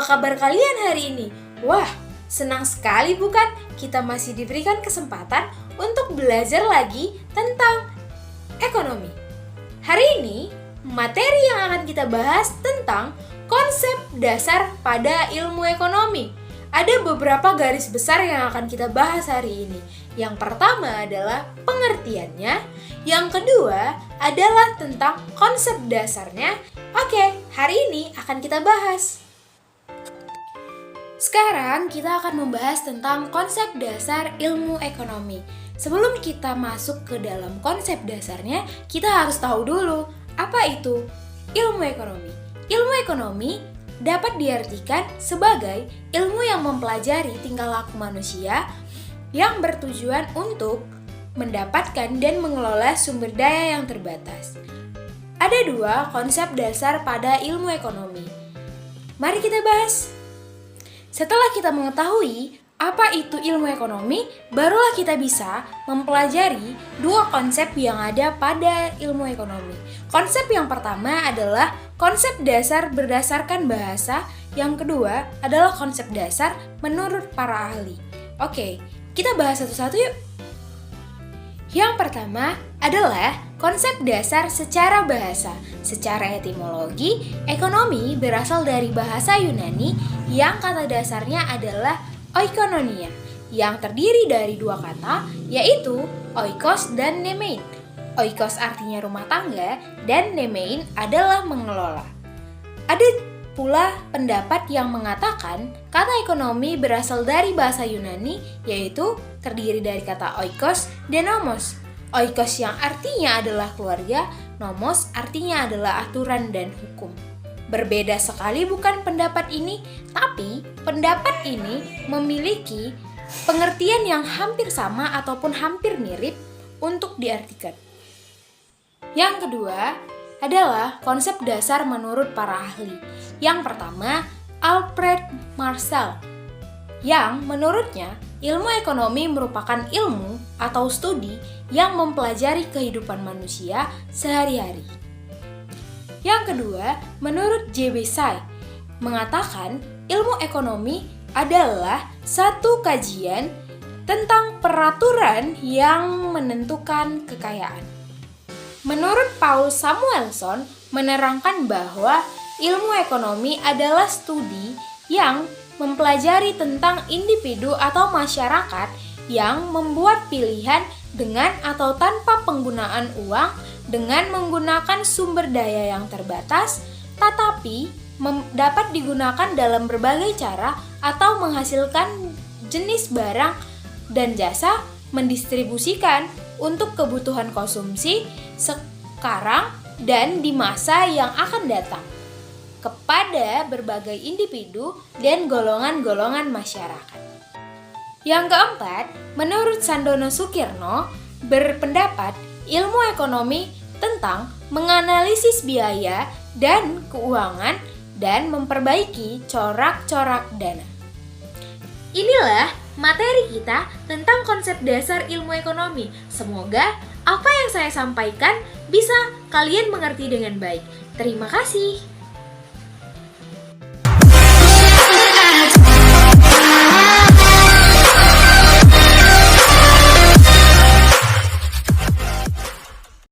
kabar kalian hari ini? Wah, senang sekali bukan? Kita masih diberikan kesempatan untuk belajar lagi tentang ekonomi. Hari ini, materi yang akan kita bahas tentang konsep dasar pada ilmu ekonomi. Ada beberapa garis besar yang akan kita bahas hari ini. Yang pertama adalah pengertiannya, yang kedua adalah tentang konsep dasarnya. Oke, hari ini akan kita bahas. Sekarang kita akan membahas tentang konsep dasar ilmu ekonomi. Sebelum kita masuk ke dalam konsep dasarnya, kita harus tahu dulu apa itu ilmu ekonomi. Ilmu ekonomi dapat diartikan sebagai ilmu yang mempelajari tingkah laku manusia yang bertujuan untuk mendapatkan dan mengelola sumber daya yang terbatas. Ada dua konsep dasar pada ilmu ekonomi. Mari kita bahas. Setelah kita mengetahui apa itu ilmu ekonomi, barulah kita bisa mempelajari dua konsep yang ada pada ilmu ekonomi. Konsep yang pertama adalah konsep dasar berdasarkan bahasa, yang kedua adalah konsep dasar menurut para ahli. Oke, kita bahas satu-satu yuk. Yang pertama adalah konsep dasar secara bahasa. Secara etimologi, ekonomi berasal dari bahasa Yunani yang kata dasarnya adalah oikononia, yang terdiri dari dua kata, yaitu oikos dan nemein. Oikos artinya rumah tangga dan nemein adalah mengelola. Ada pula pendapat yang mengatakan kata ekonomi berasal dari bahasa Yunani, yaitu terdiri dari kata oikos dan nomos. Oikos yang artinya adalah keluarga, nomos artinya adalah aturan dan hukum. Berbeda sekali bukan pendapat ini, tapi pendapat ini memiliki pengertian yang hampir sama ataupun hampir mirip untuk diartikan. Yang kedua adalah konsep dasar menurut para ahli. Yang pertama, Alfred Marshall, yang menurutnya ilmu ekonomi merupakan ilmu atau studi yang mempelajari kehidupan manusia sehari-hari. Yang kedua, menurut J.B. Say, mengatakan ilmu ekonomi adalah satu kajian tentang peraturan yang menentukan kekayaan. Menurut Paul Samuelson, menerangkan bahwa ilmu ekonomi adalah studi yang mempelajari tentang individu atau masyarakat yang membuat pilihan dengan atau tanpa penggunaan uang, dengan menggunakan sumber daya yang terbatas, tetapi dapat digunakan dalam berbagai cara atau menghasilkan jenis barang dan jasa, mendistribusikan untuk kebutuhan konsumsi sekarang dan di masa yang akan datang kepada berbagai individu dan golongan-golongan masyarakat. Yang keempat, menurut Sandono Sukirno, berpendapat ilmu ekonomi tentang menganalisis biaya dan keuangan dan memperbaiki corak-corak dana. Inilah materi kita tentang konsep dasar ilmu ekonomi. Semoga apa yang saya sampaikan bisa kalian mengerti dengan baik. Terima kasih.